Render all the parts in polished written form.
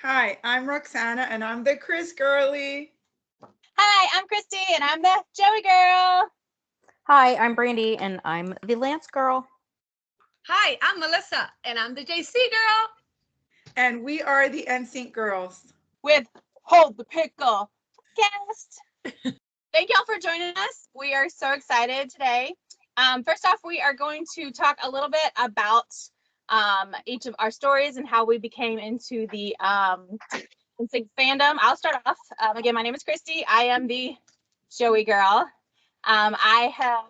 Hi, I'm Roxana, and I'm the Chris Girly. Hi, I'm Christy, and I'm the Joey girl. Hi, I'm Brandy, and I'm the Lance girl. Hi, I'm Melissa, and I'm the JC girl. And we are the NSYNC Girls. With Hold The Pickle Podcast. Thank y'all for joining us. We are so excited today. First off, we are going to talk a little bit about each of our stories and how we became into the NSYNC fandom. I'll start off. Again, my name is Christy. I am the Joey girl. I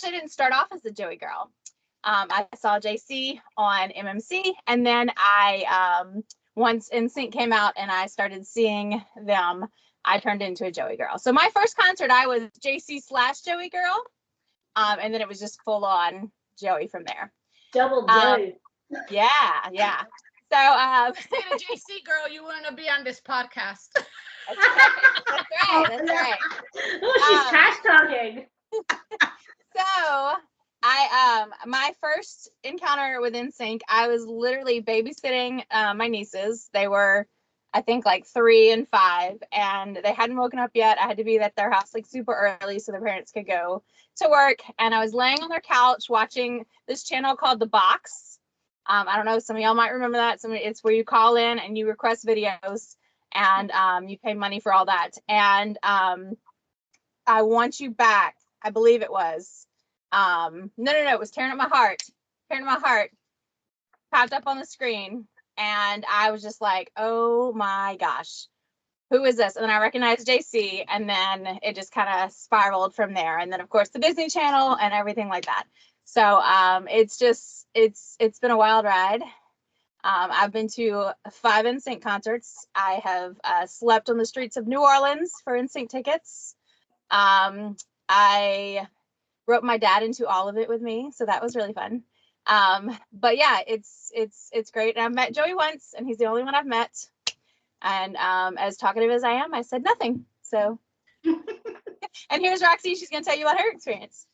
didn't start off as the Joey girl. I saw JC on MMC, and then once NSYNC came out and I started seeing them, I turned into a Joey girl. So my first concert, I was JC/Joey girl, and then it was just full on Joey from there. Double Joey. Yeah. So, Being a JC girl, you want to be on this podcast. That's right. Oh, she's trash talking. So my first encounter with NSYNC, I was literally babysitting my nieces. They were, I think, like 3 and 5, and they hadn't woken up yet. I had to be at their house like super early so their parents could go to work. And I was laying on their couch watching this channel called The Box. I don't know, some of y'all might remember that. It's where you call in and you request videos, and you pay money for all that. And I Want You Back, I believe it was. No, it was Tearing Up My Heart. Tearing Up My Heart popped up on the screen, and I was just like, oh my gosh, who is this? And then I recognized JC, and then it just kind of spiraled from there. And then, of course, the Disney Channel and everything like that. So it's been a wild ride. I've been to 5 NSYNC concerts. I have slept on the streets of New Orleans for NSYNC tickets. I wrote my dad into all of it with me, so that was really fun. But yeah, it's great. And I've met Joey once, and he's the only one I've met. And as talkative as I am, I said nothing. So, and here's Roxy. She's gonna tell you about her experience.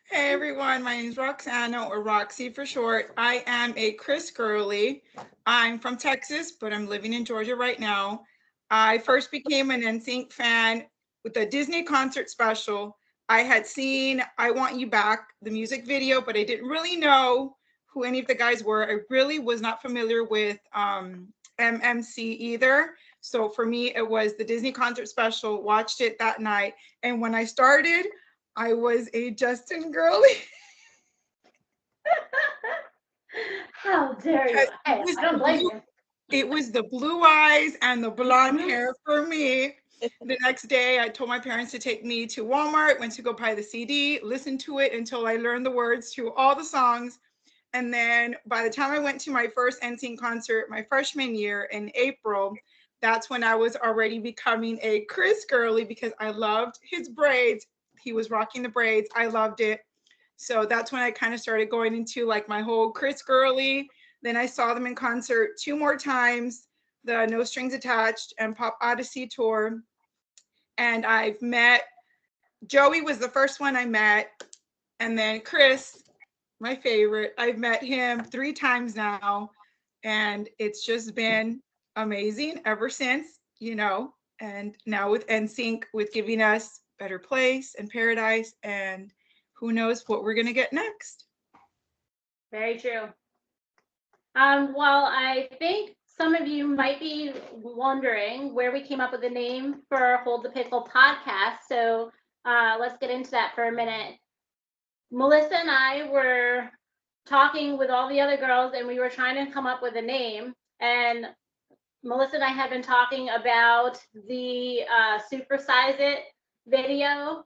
Hey everyone, my name is Roxana, or Roxy for short. I am a Chris Girly. I'm from Texas, but I'm living in Georgia right now. I first became an NSYNC fan with the Disney concert special. I had seen I Want You Back, the music video, but I didn't really know who any of the guys were. I really was not familiar with MMC either. So for me, it was the Disney concert special, watched it that night. And when I started, I was a Justin girly. How dare you? I don't blame you. It was the blue eyes and the blonde hair for me. The next day, I told my parents to take me to Walmart, went to go buy the CD, listened to it until I learned the words to all the songs. And then by the time I went to my first NSYNC concert, my freshman year in April, that's when I was already becoming a Chris girly because I loved his braids. He was rocking the braids. I loved it. So that's when I kind of started going into like my whole Chris girly. Then I saw them in concert 2 more times, the No Strings Attached and Pop Odyssey tour. And I've met, Joey was the first one I met. And then Chris, my favorite, I've met him 3 times now. And it's just been amazing ever since, and now with NSYNC, with giving us Better Place and Paradise, and who knows what we're going to get next. Very true. Well, I think some of you might be wondering where we came up with the name for Hold the Pickle podcast. So let's get into that for a minute. Melissa and I were talking with all the other girls, and we were trying to come up with a name. And Melissa and I have been talking about the Supersize It video.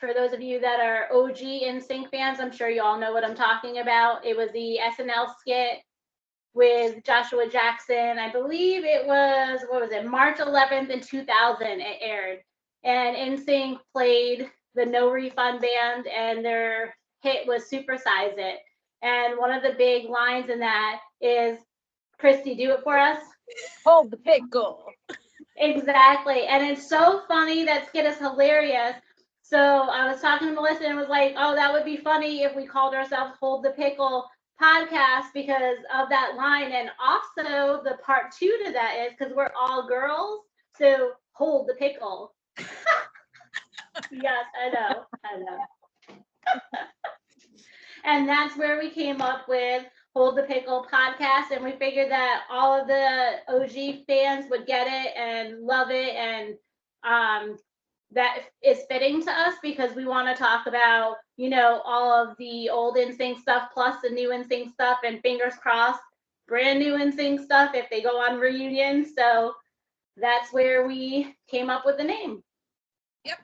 For those of you that are OG NSYNC fans, I'm sure you all know what I'm talking about. It was the SNL skit with Joshua Jackson. I believe it was, March 11th in 2000 it aired. And NSYNC played the No Refund Band, and their hit was Supersize It. And one of the big lines in that is, Christy, do it for us. Hold the pickle. Exactly. And it's so funny. That skit is hilarious. So I was talking to Melissa and was like, oh, that would be funny if we called ourselves Hold the Pickle podcast because of that line. And also the part 2 to that is because we're all girls. So hold the pickle. Yes, I know. And that's where we came up with Hold the Pickle Podcast. And we figured that all of the OG fans would get it and love it. And that is fitting to us because we want to talk about, all of the old NSYNC stuff plus the new NSYNC stuff, and fingers crossed, brand new NSYNC stuff if they go on reunion. So that's where we came up with the name. Yep.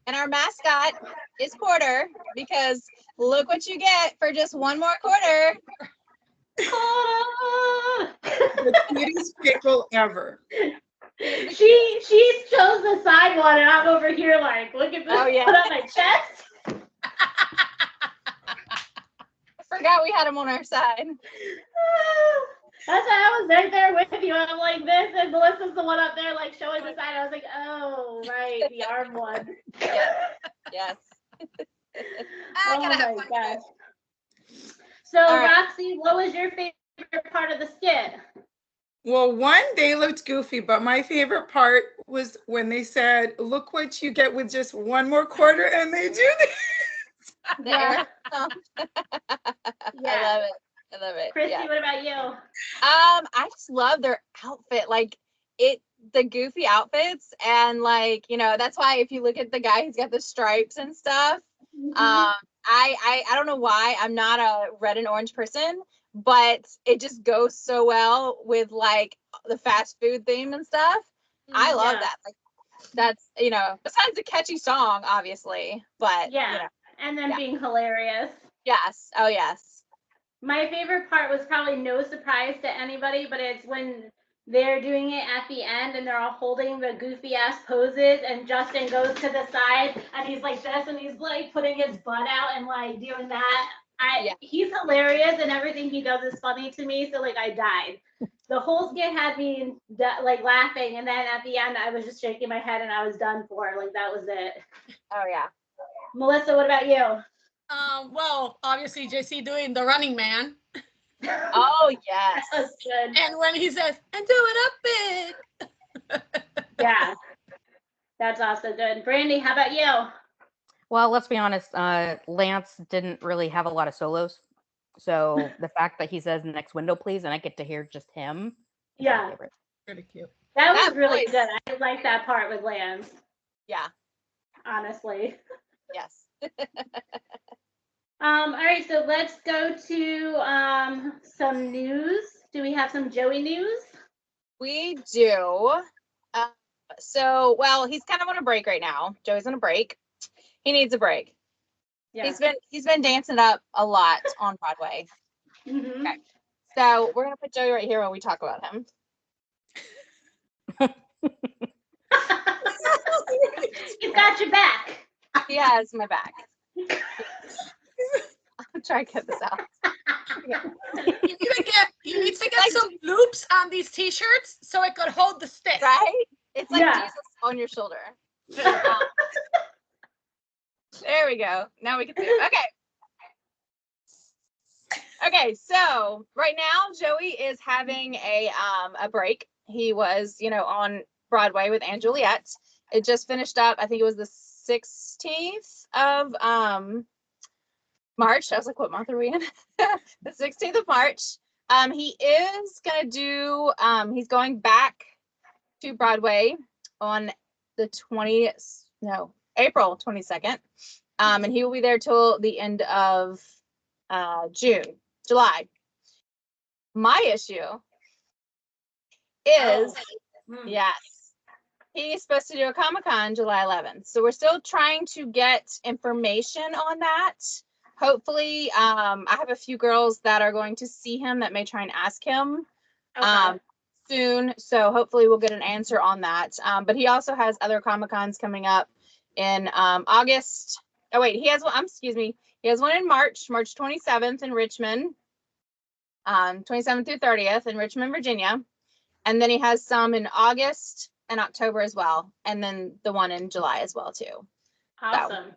And our mascot is Quarter because look what you get for just one more quarter. The cutest pickle ever. She chose the side one, and I'm over here like, look at this. Oh, yeah. Put on my chest. I forgot we had him on our side. That's why I was right there with you. I'm like this, and Melissa's the one up there like showing the side. I was like, oh, right, the arm one. Yes. Oh gotta have my fun gosh. with So, All right. Roxy, what was your favorite part of the skit? Well, one, they looked goofy, but my favorite part was when they said, look what you get with just one more quarter, and they do this. The Yeah. air. I Yeah. love it. Christy, Yeah. what about you? I just love their outfit. Like the goofy outfits, and like, that's why if you look at the guy, he's got the stripes and stuff. I don't know why I'm not a red and orange person, but it just goes so well with like the fast food theme and stuff. I love Yeah. that. Like that's, besides the catchy song, obviously, but Yeah. And then yeah. being hilarious. Yes. Oh yes. My favorite part was probably no surprise to anybody, but it's when they're doing it at the end and they're all holding the goofy ass poses, and Justin goes to the side and he's like this, and he's like putting his butt out and like doing that. He's hilarious, and everything he does is funny to me. So like I died. The whole skit had me like laughing, and then at the end I was just shaking my head and I was done for. Like that was it. Oh yeah. Melissa, what about you? Well, obviously JC doing the Running Man, Oh yes. That was good. and when he says, "And do it up big." Yeah, that's also good. Brandy, how about you? Well, let's be honest. Lance didn't really have a lot of solos, so the fact that he says "next window, please," and I get to hear just him, is my Yeah. favorite. Pretty cute. That That was really voice. good. I like that part with Lance, Yeah. honestly. Yes. All right, so let's go to some news. Do we have some Joey news? We do. Well, he's kind of on a break right now. Joey's on a break. He needs a break. Yeah. He's been dancing up a lot on Broadway. Mhm. Okay. So we're gonna put Joey right here when we talk about him. He's got your back. He has my back. I'm trying to get this out. You need to get some loops on these t-shirts so it could hold the stick. Right? It's like Yeah. Jesus on your shoulder. There we go. Now we can see it. Okay, so right now Joey is having a break. He was, on Broadway with Anne Juliet. It just finished up. I think it was the 16th of March. I was like, what month are we in? The 16th of March. He is gonna do he's going back to Broadway on the April 22nd. And he will be there till the end of July. My issue is yes, he's supposed to do a Comic-Con July 11th. So we're still trying to get information on that. Hopefully, I have a few girls that are going to see him that may try and ask him soon. So hopefully we'll get an answer on that. But he also has other Comic-Cons coming up in August. Oh wait, he has one. Excuse me. He has one in March 27th in Richmond, 27th through 30th in Richmond, Virginia. And then he has some in August and October as well. And then the one in July as well too. Awesome.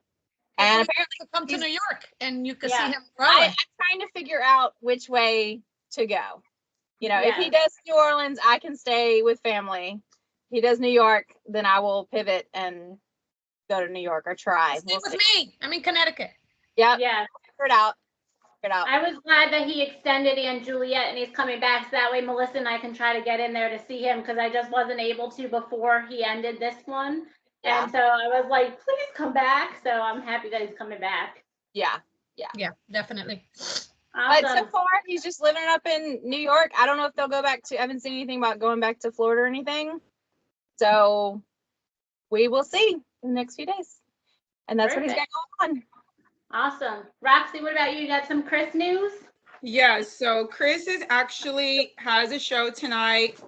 And Hopefully apparently he could come to he's- New York and you could Yeah. see him growing. I'm trying to figure out which way to go. You know, if he does New Orleans, I can stay with family. If he does New York, then I will pivot and go to New York or try. Stay with me. I'm in Connecticut. Yep. Yeah. Figure it out. I was glad that he extended Aunt Juliet and he's coming back, so that way Melissa and I can try to get in there to see him, because I just wasn't able to before he ended this one. Yeah. And so I was like, please come back. So I'm happy that he's coming back. Yeah. Yeah, definitely. But so Awesome. far, he's just living up in New York. I don't know if they'll go back to, I haven't seen anything about going back to Florida or anything. So we will see in the next few days. And that's what he's got going on. Awesome. Roxy, what about you? You got some Chris news? Yeah, so Chris is actually has a show tonight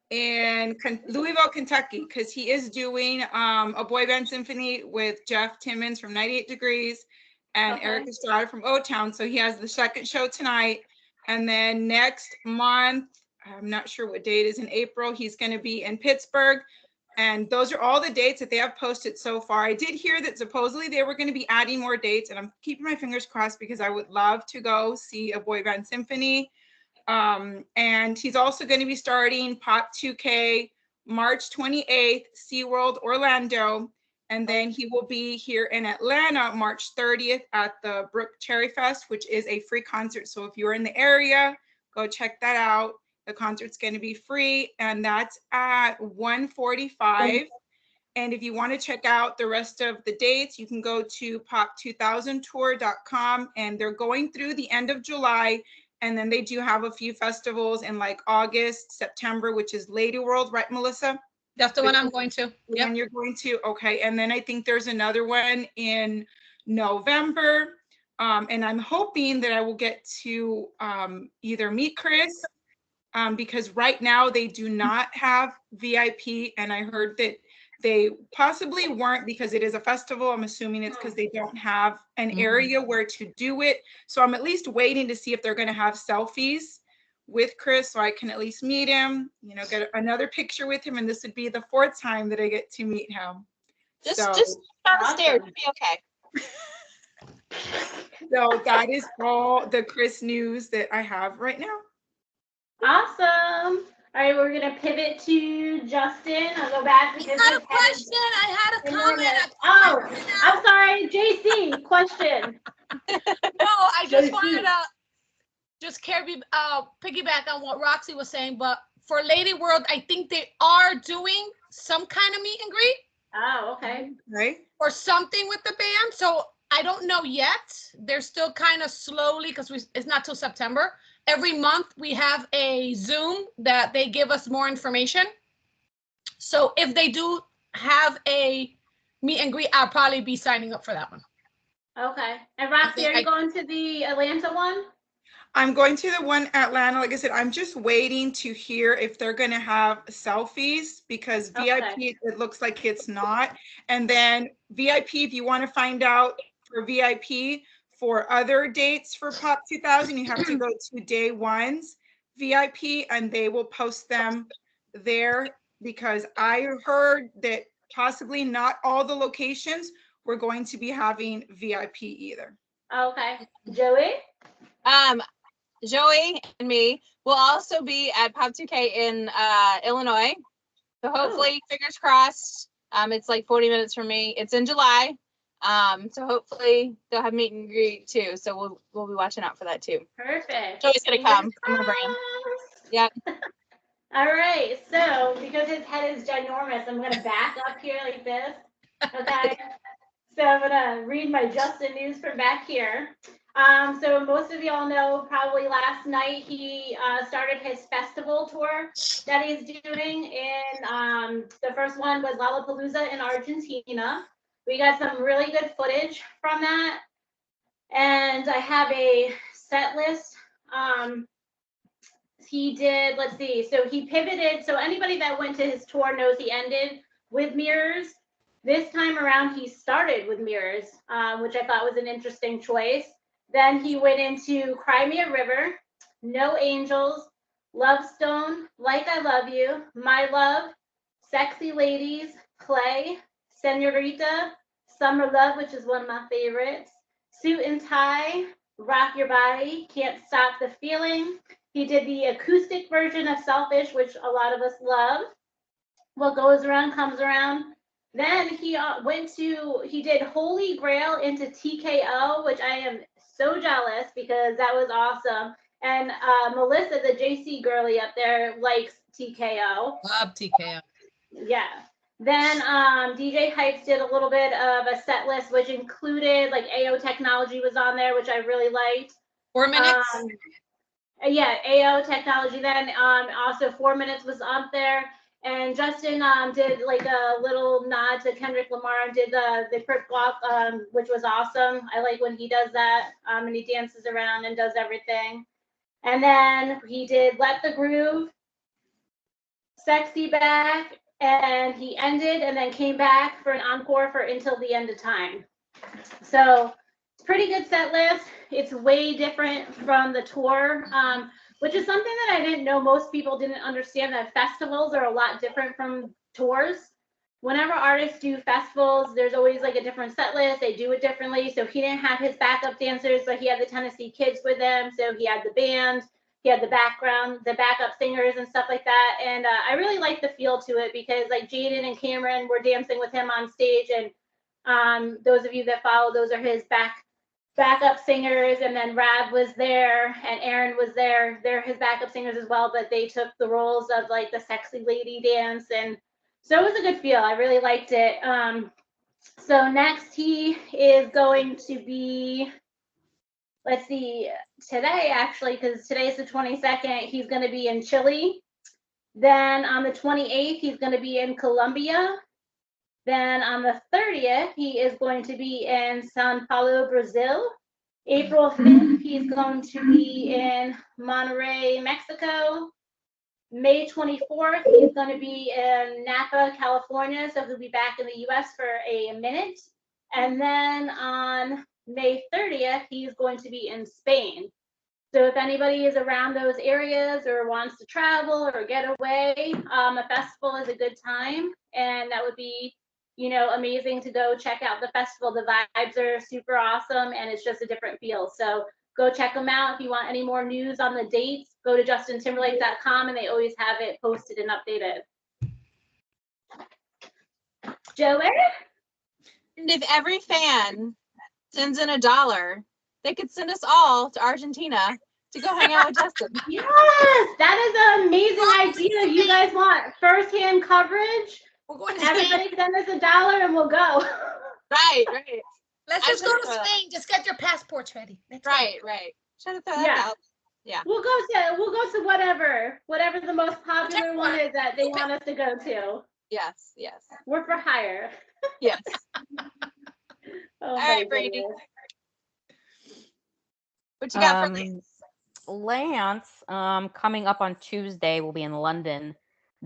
in Louisville, Kentucky, because he is doing a boy band symphony with Jeff Timmons from 98 Degrees and Eric Estrada from O-Town. So he has the second show tonight. And then next month, I'm not sure what date is in April, he's going to be in Pittsburgh. And those are all the dates that they have posted so far. I did hear that supposedly they were going to be adding more dates, and I'm keeping my fingers crossed because I would love to go see a boy band symphony. And he's also going to be starting Pop 2K March 28th, SeaWorld Orlando. And then he will be here in Atlanta March 30th at the Brook Cherry Fest, which is a free concert. So if you're in the area, go check that out. The concert's going to be free, and that's at 1:45. And if you want to check out the rest of the dates, you can go to pop2000tour.com, and they're going through the end of July. And then they do have a few festivals in like August, September, which is Lady World, right, Melissa? That's the one I'm going to. Yep. And you're going to, okay. And then I think there's another one in November. And I'm hoping that I will get to either meet Chris, because right now they do not have VIP. And I heard that they possibly weren't because it is a festival. I'm assuming it's because they don't have an area where to do it. So I'm at least waiting to see if they're going to have selfies with Chris, so I can at least meet him, you know, get another picture with him. And this would be the 4th time that I get to meet him. Just on the stairs, it'll be okay. So that is all the Chris news that I have right now. Awesome. All right, we're gonna pivot to Justin. I'll go back because I had a question. I had a comment. Oh, I'm sorry, JC. Question. No, I just JC. wanted to just piggyback on what Roxy was saying, but for Lady World, I think they are doing some kind of meet and greet. Oh, okay. Right. Or something with the band. So I don't know yet. They're still kind of slowly, because it's not till September. Every month we have a Zoom that they give us more information. So if they do have a meet and greet, I'll probably be signing up for that one. Okay. And Roxy, are you going to the Atlanta one? I'm going to the one Atlanta. Like I said, I'm just waiting to hear if they're going to have selfies, because VIP, it looks like it's not. And then VIP, if you want to find out for VIP for other dates for Pop 2000, you have to go to Day One's VIP, and they will post them there, because I heard that possibly not all the locations were going to be having VIP either. Okay. Joey? Joey and me will also be at Pop 2K in Illinois. So hopefully, fingers crossed, it's like 40 minutes from me. It's in July. So hopefully they'll have meet and greet too. So we'll be watching out for that too. Perfect. Joey's gonna come. I'm gonna bring him. Yep. All right. So because his head is ginormous, I'm gonna back up here like this. Okay. So I'm gonna read my Justin news from back here. So most of y'all know probably last night he started his festival tour that he's doing in the first one was Lollapalooza in Argentina. We got some really good footage from that, and I have a set list. He did, let's see, so he pivoted. So anybody that went to his tour knows he ended with Mirrors. This time around, he started with Mirrors, which I thought was an interesting choice. Then he went into Cry Me a River, No Angels, Love Stone, Like I Love You, My Love, Sexy Ladies, Play, Senorita, Summer Love, which is one of my favorites. Suit and Tie, Rock Your Body, Can't Stop the Feeling. He did the acoustic version of Selfish, which a lot of us love. What Goes Around Comes Around. Then he did Holy Grail into TKO, which I am so jealous because that was awesome. And Melissa, the JC girlie up there, likes TKO. Love TKO. Yeah. Then DJ Hypes did a little bit of a set list, which included like AO Technology was on there, which I really liked. 4 minutes. Yeah, AO Technology. Then also 4 minutes was up there. And Justin did like a little nod to Kendrick Lamar and did the Crip Walk, which was awesome. I like when he does that, and he dances around and does everything. And then he did Let the Groove, Sexy Back, and he ended and then came back for an encore for Until the End of Time. So it's pretty good set list. It's way different from the tour, which is something that I didn't know. Most people didn't understand that festivals are a lot different from tours. Whenever artists do festivals, there's always like a different set list. They do it differently. So he didn't have his backup dancers, but he had the Tennessee Kids with him. So he had the band, he had the backup singers and stuff like that. And I really like the feel to it because like Jaden and Cameron were dancing with him on stage. And those of you that follow, those are his backup singers. And then Rab was there and Aaron was there. They're his backup singers as well, but they took the roles of like the sexy lady dance. And so it was a good feel. I really liked it. So next he is going to be, let's see, today actually, because today's the 22nd, he's going to be in Chile. Then on the 28th, he's going to be in Colombia. Then on the 30th, he is going to be in Sao Paulo, Brazil. April 5th, he's going to be in Monterrey, Mexico. May 24th, he's going to be in Napa, California. So he'll be back in the US for a minute. And then on May 30th, he's going to be in Spain. So if anybody is around those areas or wants to travel or get away, a festival is a good time. And that would be, amazing to go check out the festival. The vibes are super awesome and it's just a different feel. So go check them out. If you want any more news on the dates, go to justintimberlake.com and they always have it posted and updated. Joey? And if every fan sends in $1, they could send us all to Argentina to go hang out with Justin. Yes, that is an amazing idea. You guys want firsthand coverage? We're going to Everybody Spain. send us $1 and we'll go. Right. Let's just go to Spain. Just get your passports ready. Right. Try to throw that out. Yeah. We'll go to whatever the most popular one is that they want us to go to. Yes. We're for hire. Yes. Oh, all right, Brady. What you got for Lance? Lance, coming up on Tuesday, will be in London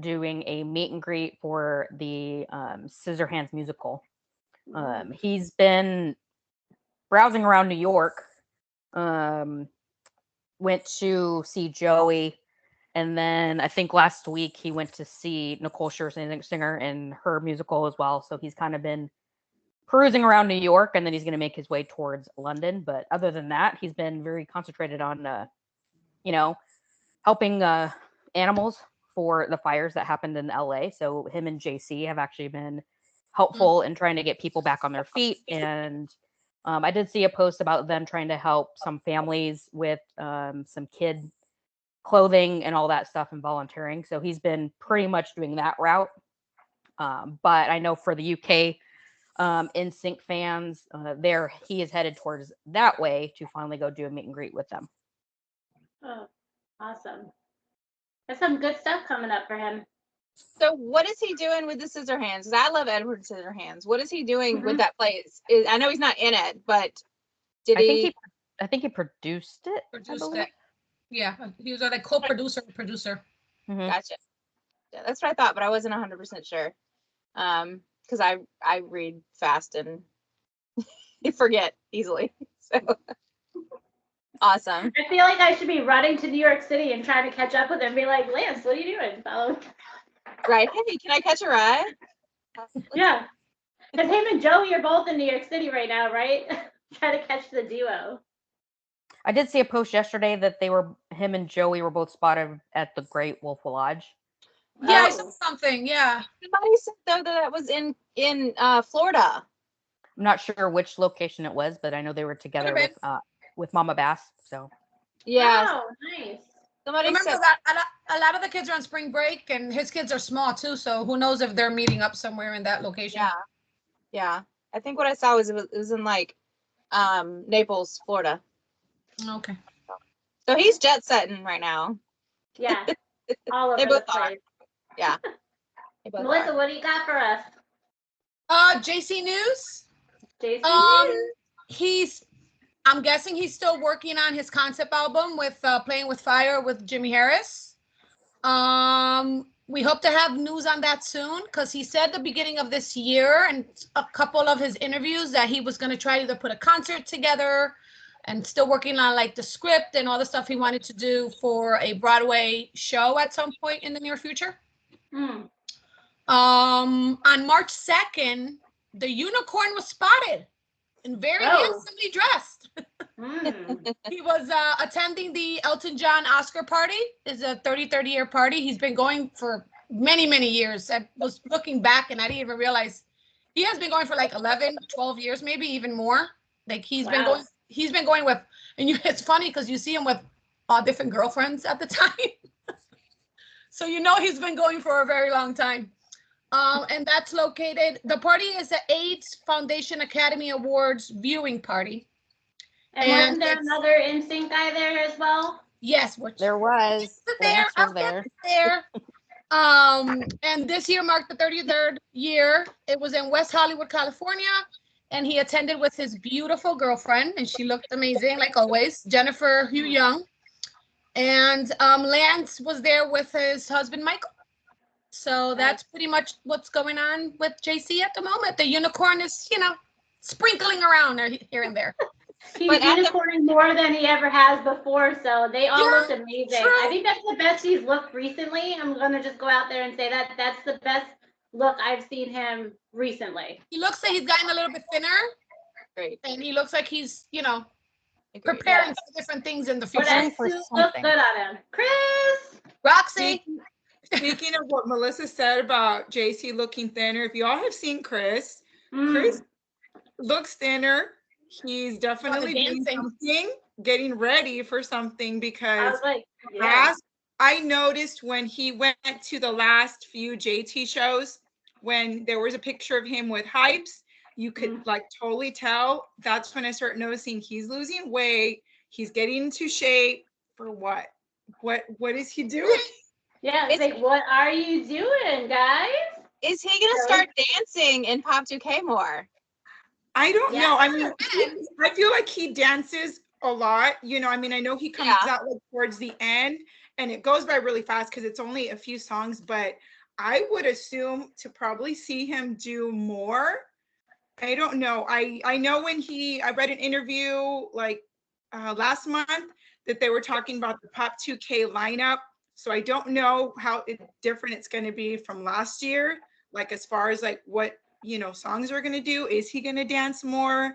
doing a meet and greet for the Scissorhands musical. He's been browsing around New York, went to see Joey, and then I think last week he went to see Nicole Scherzinger in her musical as well. So he's kind of been perusing around New York, and then he's going to make his way towards London. But other than that, he's been very concentrated on, helping animals for the fires that happened in LA. So him and JC have actually been helpful in trying to get people back on their feet. And I did see a post about them trying to help some families with some kid clothing and all that stuff and volunteering. So he's been pretty much doing that route. But I know for the UK NSYNC fans, he is headed towards that way to finally go do a meet and greet with them. Oh, awesome. There's some good stuff coming up for him. So what is he doing with the Scissorhands? Because I love Edward Scissorhands. What is he doing with that place? I know he's not in it, but I think he produced it. Yeah, he was a co-producer. Mm-hmm. Gotcha. Yeah, that's what I thought, but I wasn't 100% sure. Because I read fast and forget easily. So awesome. I feel like I should be running to New York City and trying to catch up with him and be like, Lance, what are you doing, fellow? Right. Hey, can I catch a ride? Yeah. Because him and Joey are both in New York City right now, right? Trying to catch the duo. I did see a post yesterday that him and Joey were both spotted at the Great Wolf Lodge. Yeah, I saw something. Yeah. Somebody said though that it was in Florida. I'm not sure which location it was, but I know they were together with Mama Bass. So Yes. Oh, nice. Somebody Remember said that a lot of the kids are on spring break, and his kids are small too. So who knows if they're meeting up somewhere in that location? Yeah. Yeah. I think what I saw was it was in like Naples, Florida. Okay. So he's jet setting right now. Yeah. All over They both the place. Yeah. They both Melissa, are. what do you got for us? JC News. JC I'm guessing he's still working on his concept album with Playing with Fire with Jimmy Harris. We hope to have news on that soon, because he said the beginning of this year and a couple of his interviews that he was going to try to put a concert together, and still working on like the script and all the stuff he wanted to do for a Broadway show at some point in the near future. On March 2nd, the unicorn was spotted and very handsomely dressed. He was attending the Elton John Oscar party. It's a 30 year party. He's been going for many years. I was looking back and I didn't even realize he has been going for like 11, 12 years, maybe even more. Like he's been going with, and it's funny because you see him with different girlfriends at the time. So you know he's been going for a very long time. And that's located, the party is the AIDS Foundation Academy Awards viewing party. And wasn't there another NSYNC guy there as well? Yes, there was. Lance was there. And this year marked the 33rd year. It was in West Hollywood, California, and he attended with his beautiful girlfriend, and she looked amazing, like always, Jennifer Hugh Young. And Lance was there with his husband, Michael. So that's pretty much what's going on with JC at the moment. The unicorn is, sprinkling around here and there. He's unicorning more than he ever has before, so they all look amazing. True. I think that's the best he's looked recently. I'm going to just go out there and say that's the best look I've seen him recently. He looks like he's gotten a little bit thinner. Great. And he looks like he's, preparing for different things in the future. But that suit looks good on him. Chris! Roxy! Speaking of what Melissa said about JC looking thinner, if you all have seen Chris, Chris looks thinner. He's definitely doing something, getting ready for something, because I noticed when he went to the last few JT shows, when there was a picture of him with Hypes, you could totally tell. That's when I start noticing he's losing weight. He's getting into shape for what? What is he doing? Yeah, it's like, what are you doing, guys? Is he going to start dancing in Pop 2K more? I don't know. I mean, I feel like he dances a lot. I know he comes out towards the end, and it goes by really fast because it's only a few songs, but I would assume to probably see him do more. I don't know. I know when I read an interview last month that they were talking about the Pop 2K lineup. So I don't know how different it's going to be from last year, as far as what songs we're going to do. Is he going to dance more?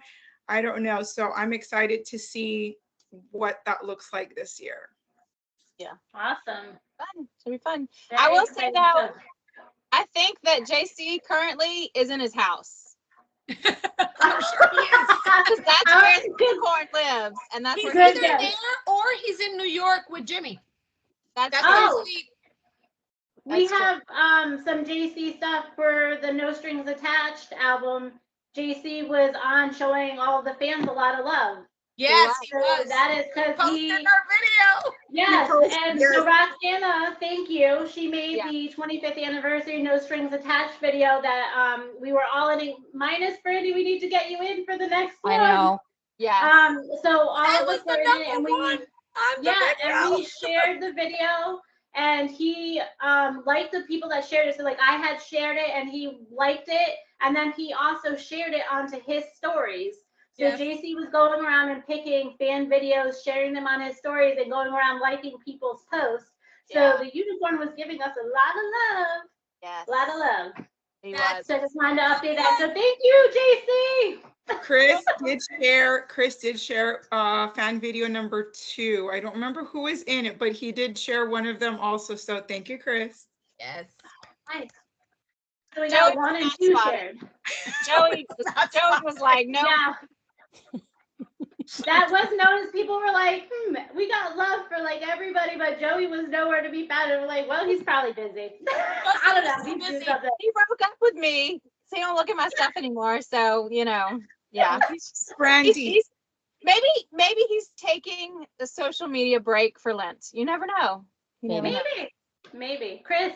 I don't know. So I'm excited to see what that looks like this year. Yeah. Awesome. Fun. It'll be fun. Very I will say though, stuff. I think that JC currently is in his house. I'm sure he is. Because that's where the unicorn lives. And that's He's where either there or he's in New York with Jimmy. That's we have some JC stuff for the No Strings Attached album. JC was on showing all the fans a lot of love. Yes, he was. That is because he posted our video. Yes, and so Roxana, thank you. She made the 25th anniversary No Strings Attached video that we were all in. Minus Brandy, we need to get you in for the next one. I know. Yeah. So all of us were in it, and we shared the video. And he liked the people that shared it. So I had shared it and he liked it. And then he also shared it onto his stories. So JC was going around and picking fan videos, sharing them on his stories, and going around liking people's posts. So the unicorn was giving us a lot of love. Yes. A lot of love. He That's, was. so I just wanted to update that. So thank you, JC. Chris did share fan video number 2. I don't remember who was in it, but he did share one of them also. So thank you, Chris. Yes. Nice. So we got Joey 1 and was 2 not shared. Joey was like, no. Yeah. That was noticed. People were like, we got love for like everybody, but Joey was nowhere to be found. And we're like, well, he's probably busy. I don't know. He's doing something. He broke up with me, so he don't look at my stuff anymore. So, yeah. Brandy. Maybe he's taking the social media break for Lent. You never know. Maybe. Chris.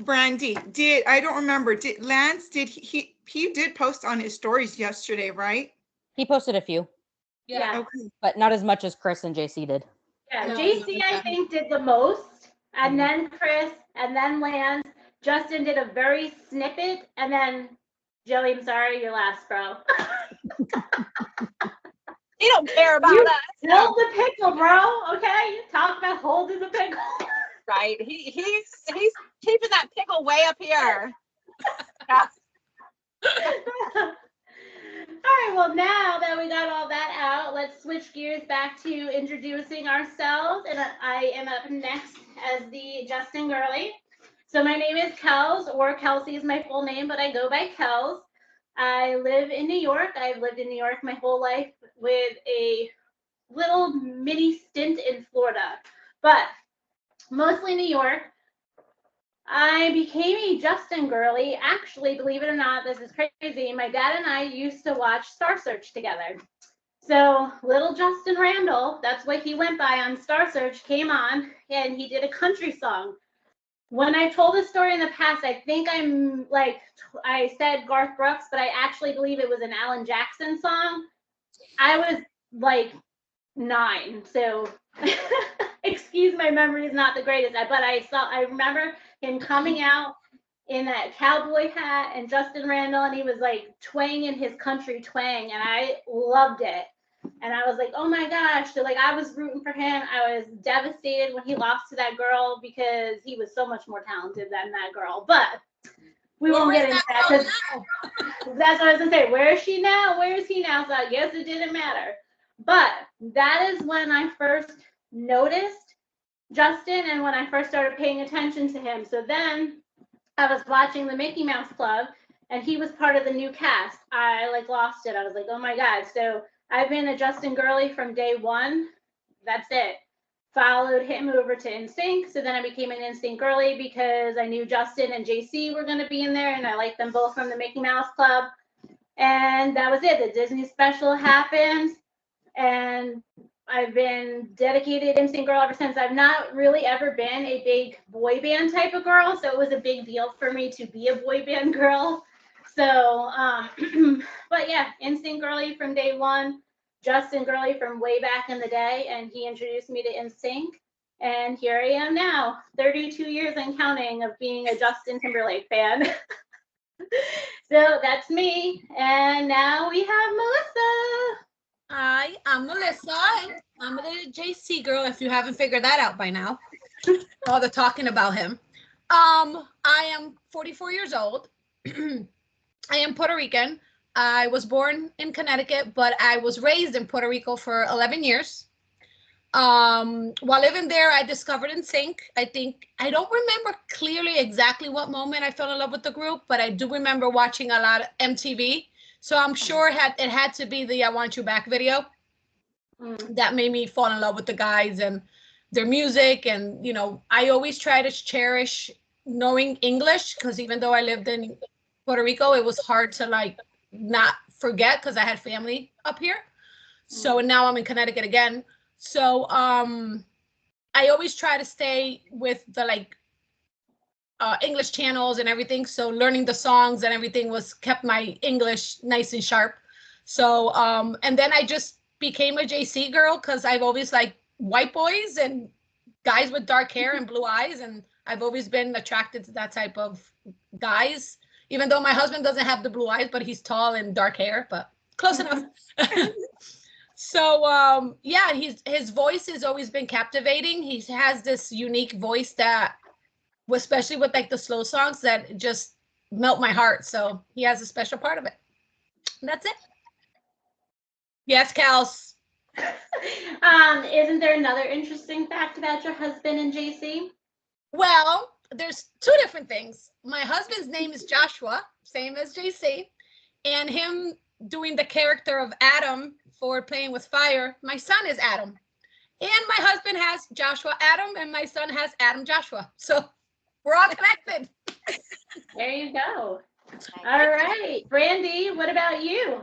Brandy, I don't remember. Did Lance, he did post on his stories yesterday, right? He posted a few. Yeah. Okay. But not as much as Chris and JC did. Yeah, No, JC, I think, did the most, and then Chris, and then Lance. Justin did a very snippet, and then Joey, I'm sorry, you're last, bro. He don't care about us. Hold the pickle, bro. Okay, talk about holding the pickle. Right. He's keeping that pickle way up here. Yeah. All right, well, now that we got all that out, let's switch gears back to introducing ourselves. And I am up next as the Justin Girly. So my name is Kels, or Kelsey is my full name, but I go by Kels. I live in New York. I've lived in New York my whole life with a little mini stint in Florida, but mostly New York. I became a Justin girly. Actually, believe it or not, this is crazy. My dad and I used to watch Star Search together. So little Justin Randall, that's what he went by on Star Search, came on and he did a country song. When I told this story in the past, I think I said Garth Brooks, but I actually believe it was an Alan Jackson song. I was like 9, so excuse my memory is not the greatest, but I remember him coming out in that cowboy hat and Justin Randall, and he was like twanging his country twang, and I loved it. And I was like, oh my gosh. So like I was rooting for him. I was devastated when he lost to that girl because he was so much more talented than that girl. But we won't get into that because that's what I was gonna say. Where is she now? Where is he now? So I guess it didn't matter. But that is when I first noticed Justin and when I first started paying attention to him. So then I was watching the Mickey Mouse Club and he was part of the new cast. I like lost it. I was like, oh my God. So I've been a Justin girly from day one. That's it. Followed him over to NSYNC. So then I became an NSYNC girly because I knew Justin and JC were going to be in there and I liked them both from the Mickey Mouse Club. And that was it. The Disney special happened. And I've been dedicated NSYNC girl ever since. I've not really ever been a big boy band type of girl, so it was a big deal for me to be a boy band girl. So, but yeah, NSYNC girly from day one, Justin girly from way back in the day, and he introduced me to NSYNC, and here I am now, 32 years and counting of being a Justin Timberlake fan. So that's me, and now we have Melissa. Hi, I'm Melissa. I'm a little JC girl, if you haven't figured that out by now. All the talking about him. I am 44 years old. I am Puerto Rican. I was born in Connecticut, but I was raised in Puerto Rico for 11 years. While living there, I discovered NSYNC. I don't remember clearly exactly what moment I fell in love with the group, but I do remember watching a lot of MTV. So I'm sure it had to be the I Want You Back video that made me fall in love with the guys and their music. And, I always try to cherish knowing English because even though I lived in Puerto Rico, it was hard to not forget because I had family up here. So now I'm in Connecticut again. So I always try to stay with the English channels and everything. So learning the songs and everything kept my English nice and sharp. So and then I just became a JC girl because I've always liked white boys and guys with dark hair and blue eyes, and I've always been attracted to that type of guys. Even though my husband doesn't have the blue eyes, but he's tall and dark hair, but close enough. So yeah, his voice has always been captivating. He has this unique voice that, especially with the slow songs, that just melt my heart. So he has a special part of it. And that's it. Yes, Kels. Isn't there another interesting fact about your husband and JC? Well, there's two different things. My husband's name is Joshua, same as JC, and him doing the character of Adam for Playing with Fire. My son is Adam, and my husband has Joshua Adam, and my son has Adam Joshua. So we're all connected. There you go. All right, Brandy, what about you?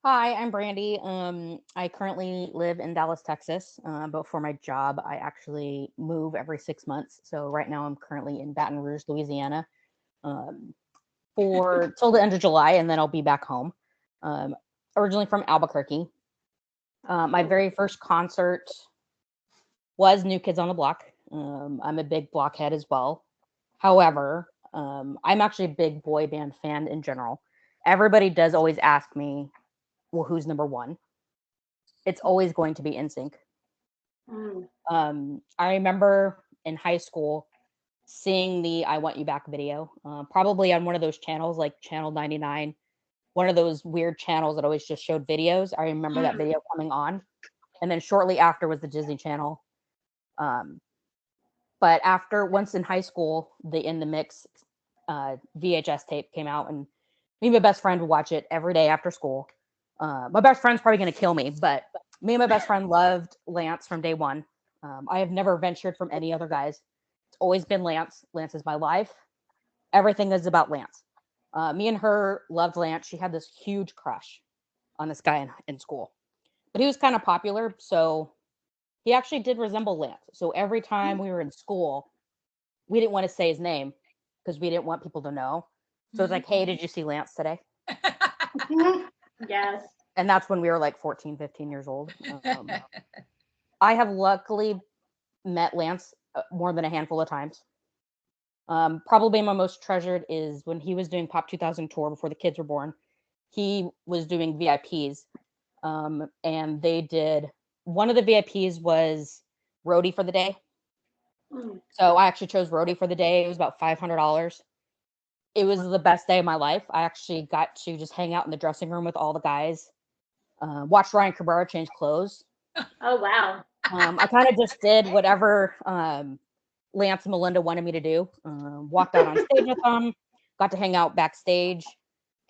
Hi, I'm Brandy. I currently live in Dallas, Texas, but for my job, I actually move every 6 months. So right now, I'm currently in Baton Rouge, Louisiana, for till the end of July, and then I'll be back home. Originally from Albuquerque. My very first concert was New Kids on the Block. I'm a big blockhead as well. However, I'm actually a big boy band fan in general. Everybody does always ask me, well, who's number one? It's always going to be NSYNC. I remember in high school seeing the I Want You Back video, probably on one of those channels like Channel 99, one of those weird channels that always just showed videos. I remember that video coming on. And then shortly after was the Disney Channel. But once in high school, the In the Mix VHS tape came out, and me and my best friend would watch it every day after school. My best friend's probably going to kill me, but me and my best friend loved Lance from day one. I have never ventured from any other guys. It's always been Lance. Lance is my life. Everything is about Lance. Me and her loved Lance. She had this huge crush on this guy in school, but he was kind of popular, so he actually did resemble Lance. So every time we were in school, we didn't want to say his name because we didn't want people to know. So it's like, hey, did you see Lance today? Yes. And that's when we were like 14, 15 years old. I have luckily met Lance more than a handful of times. Probably my most treasured is when he was doing Pop 2000 tour before the kids were born. He was doing VIPs. And they did, one of the VIPs was roadie for the day. So I actually chose roadie for the day. It was about $500. It was the best day of my life. I actually got to just hang out in the dressing room with all the guys. Watched Ryan Cabrera change clothes. Oh, wow. I kind of just did whatever Lance and Melinda wanted me to do. Walked out on stage with them. Got to hang out backstage.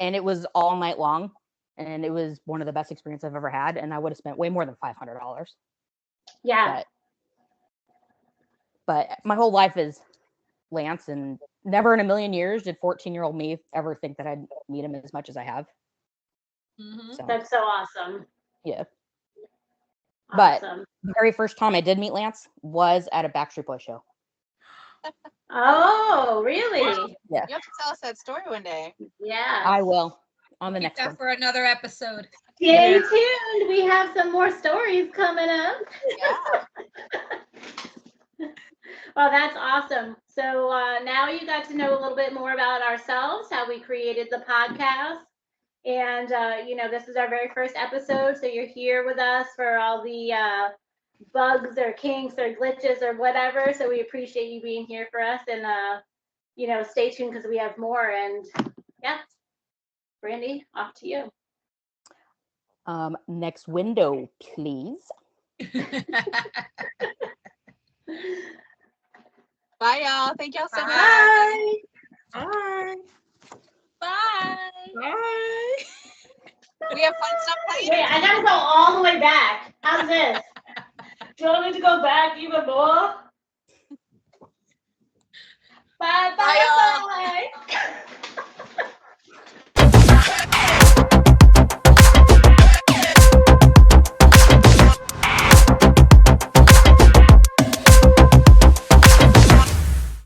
And it was all night long. And it was one of the best experiences I've ever had. And I would have spent way more than $500. Yeah. But my whole life is Lance, and never in a million years did 14-year-old me ever think that I'd meet him as much as I have. So. That's so awesome. Yeah. Awesome. But the very first time I did meet Lance was at a Backstreet Boys show. Oh, really? Yeah. You have to tell us that story one day. Yeah. I will on the next one. For another episode. Stay tuned. We have some more stories coming up. Yeah. Well, that's awesome. So now you got to know a little bit more about ourselves, how we created the podcast. And, this is our very first episode. So you're here with us for all the bugs or kinks or glitches or whatever. So we appreciate you being here for us. And, stay tuned because we have more. And, yeah, Brandy, off to you. Next window, please. Bye, y'all. Thank y'all so much. Bye. Bye. Bye. Bye. We have fun stuff playing. Wait, I gotta go all the way back. How's this? Do you want me to go back even more? Bye, bye, Bye, y'all.